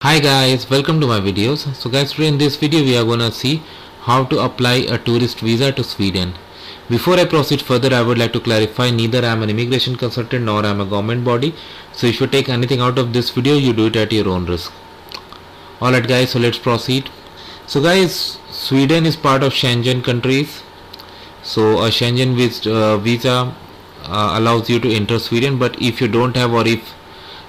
Hi guys, welcome to my videos. So guys, today in this video we are gonna see how to apply a tourist visa to Sweden. Before I proceed further, I would like to clarify neither I am an immigration consultant nor I am a government body. So if you take anything out of this video, you do it at your own risk. Alright guys, so let's proceed. So guys, Sweden is part of Schengen countries. So a Schengen visa allows you to enter Sweden, but if you don't have, or if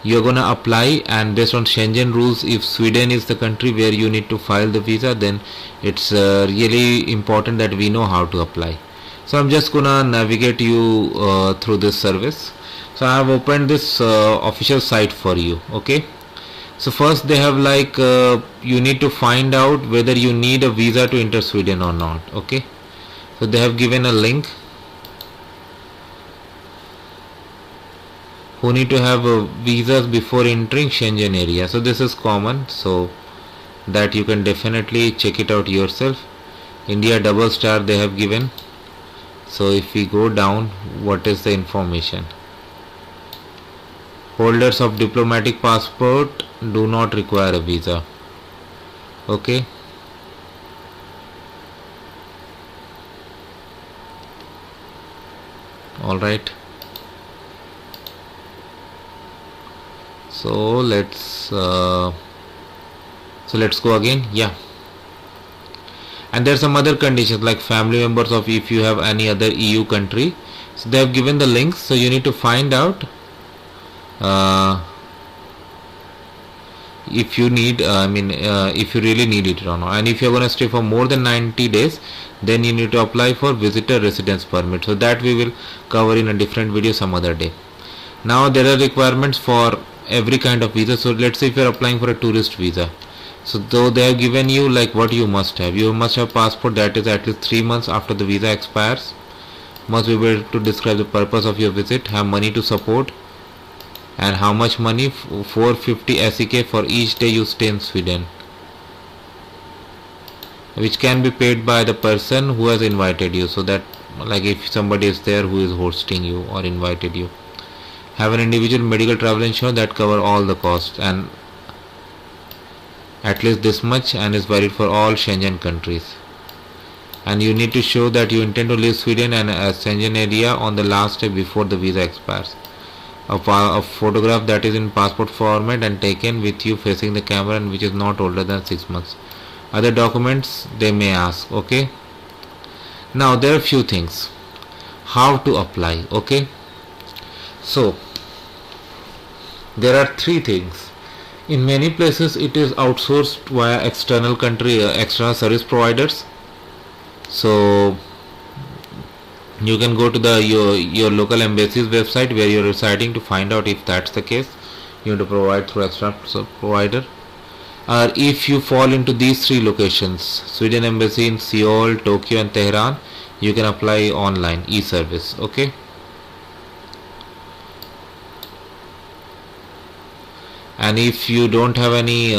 you're gonna apply and based on Schengen rules, if Sweden is the country where you need to file the visa, then it's really important that we know how to apply. So I'm just gonna navigate you through this service. So I have opened this official site for you. Okay, so first they have you need to find out whether you need a visa to enter Sweden or not. Okay, so they have given a link. Who need to have visas before entering Schengen area. So this is common, so that you can definitely check it out yourself. India double star they have given. So if we go down, what is the information? Holders of diplomatic passport do not require a visa. Okay, all right. So let's go again. Yeah, and there's some other conditions like family members of, if you have any other EU country. So they have given the links, so you need to find out if you need if you really need it or not. And if you're going to stay for more than 90 days, then you need to apply for visitor residence permit. So that we will cover in a different video some other day. Now there are requirements for every kind of visa. So let's say if you're applying for a tourist visa, so though they have given you like what you must have. You must have passport that is at least 3 months after the visa expires, must be able to describe the purpose of your visit, have money to support, and how much money, 450 SEK for each day you stay in Sweden, which can be paid by the person who has invited you. So that like if somebody is there who is hosting you or invited you. Have an individual medical travel insurance that cover all the costs and at least this much, and is valid for all Schengen countries. And you need to show that you intend to leave Sweden and Schengen area on the last day before the visa expires. A photograph that is in passport format and taken with you facing the camera and which is not older than 6 months. Other documents they may ask. Okay, now there are few things how to apply. Okay, so there are 3 things. In many places it is outsourced via external service providers. So you can go to your local embassy's website where you're residing to find out if that's the case. You have to provide through external provider. Or if you fall into these 3 locations, Sweden embassy in Seoul, Tokyo and Tehran, you can apply online e-service. Okay, and if you don't have any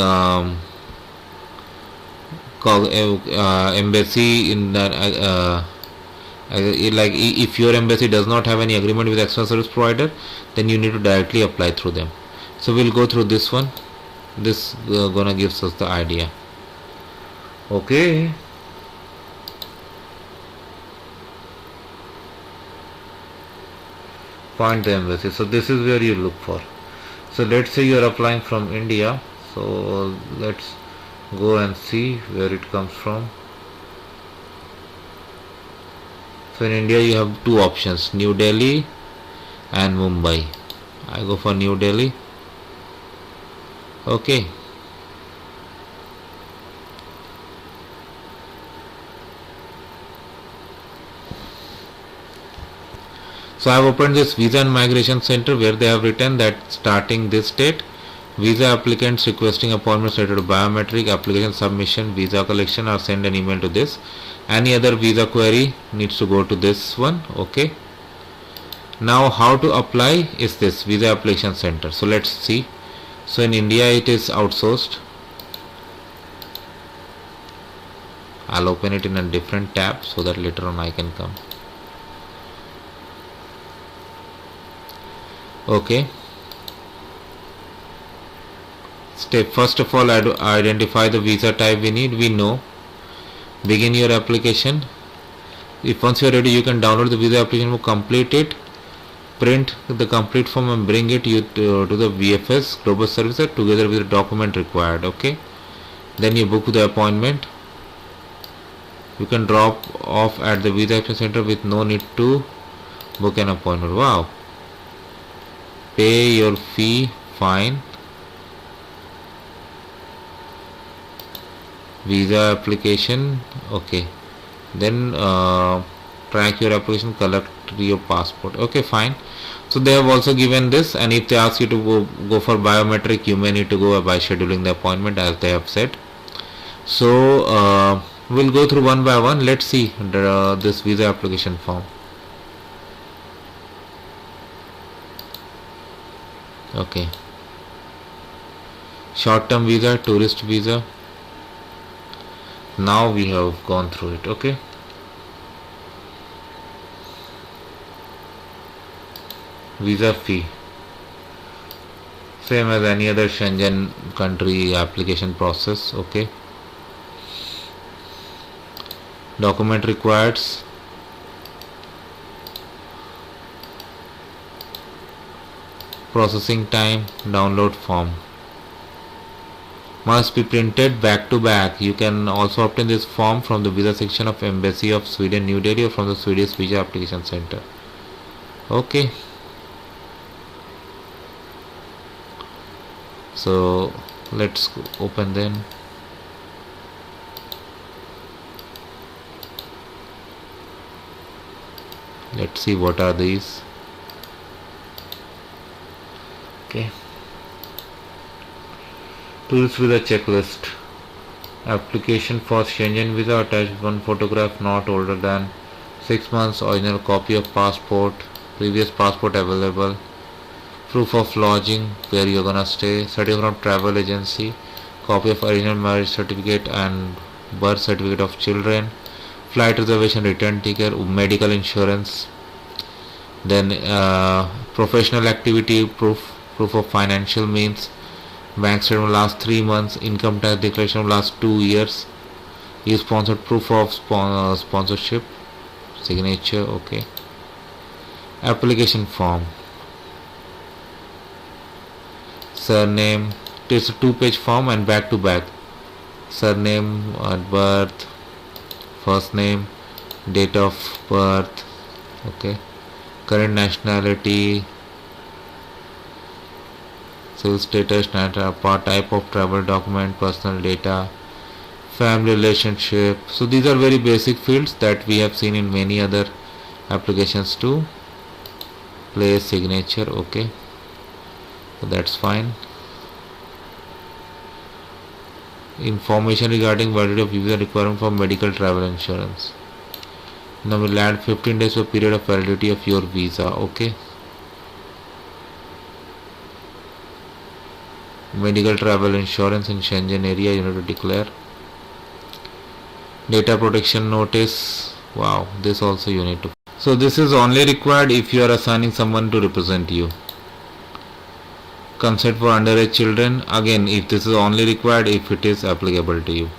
embassy in that like if your embassy does not have any agreement with external service provider, then you need to directly apply through them. So we'll go through this one. This gonna gives us the idea. Okay, find the embassy. So this is where you look for. So let's say you are applying from India. So let's go and see where it comes from. So in India you have 2 options, New Delhi and Mumbai. I go for New Delhi. Okay, so I have opened this Visa and Migration Center where they have written that starting this date, visa applicants requesting appointments related to biometric application submission, visa collection, or send an email to this. Any other visa query needs to go to this one. Okay, now how to apply is this Visa Application Center. So let's see. So in India it is outsourced. I'll open it in a different tab so that later on I can come. Okay, step. First of all, identify the visa type we need. We know. Begin your application. If once you are ready, you can download the visa application, complete it, print the complete form and bring it to the VFS Global Services together with the document required. Okay, then you book the appointment. You can drop off at the visa application center with no need to book an appointment. Wow. Pay your fee, fine. Visa application, okay. Then track your application, collect your passport. Okay, fine. So they have also given this, and if they ask you to go for biometric, you may need to go by scheduling the appointment as they have said. So we'll go through one by one. Let's see this visa application form. Okay, short-term visa, tourist visa. Now we have gone through it. Okay, visa fee, same as any other Schengen country application process. Okay, document required, processing time, download form, must be printed back to back. You can also obtain this form from the visa section of Embassy of Sweden, New Delhi, or from the Swedish Visa Application Center. Okay, so let's open then. Let's see what are these. Okay, tourist visa checklist. Application for Schengen visa, attach one photograph not older than 6 months, original copy of passport, previous passport available, proof of lodging where you're gonna stay, certificate from travel agency, copy of original marriage certificate and birth certificate of children, flight reservation, return ticket, medical insurance, then professional activity proof of financial means, bank statement last 3 months, income tax declaration last 2 years, you sponsored proof of sponsorship, signature. Okay, application form, surname. It's a 2-page form and back to back. Surname at birth, first name, date of birth. Okay, current nationality, civil status, type of travel document, personal data, family relationship. So these are very basic fields that we have seen in many other applications too. Place, signature. Okay, so that's fine. Information regarding validity of visa requirement for medical travel insurance. Now we'll add 15 days of period of validity of your visa. Okay, medical travel insurance in Schengen area you need to declare. Data protection notice. Wow, this also you need to. So this is only required if you are assigning someone to represent you. Consent for underage children, again, if this is only required if it is applicable to you.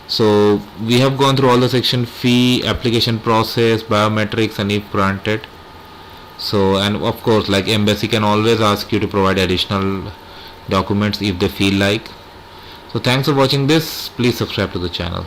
So we have gone through all the section: fee, application process, biometrics, and if granted. So, and of course, like embassy can always ask you to provide additional documents if they feel like. So thanks for watching this. Please subscribe to the channel.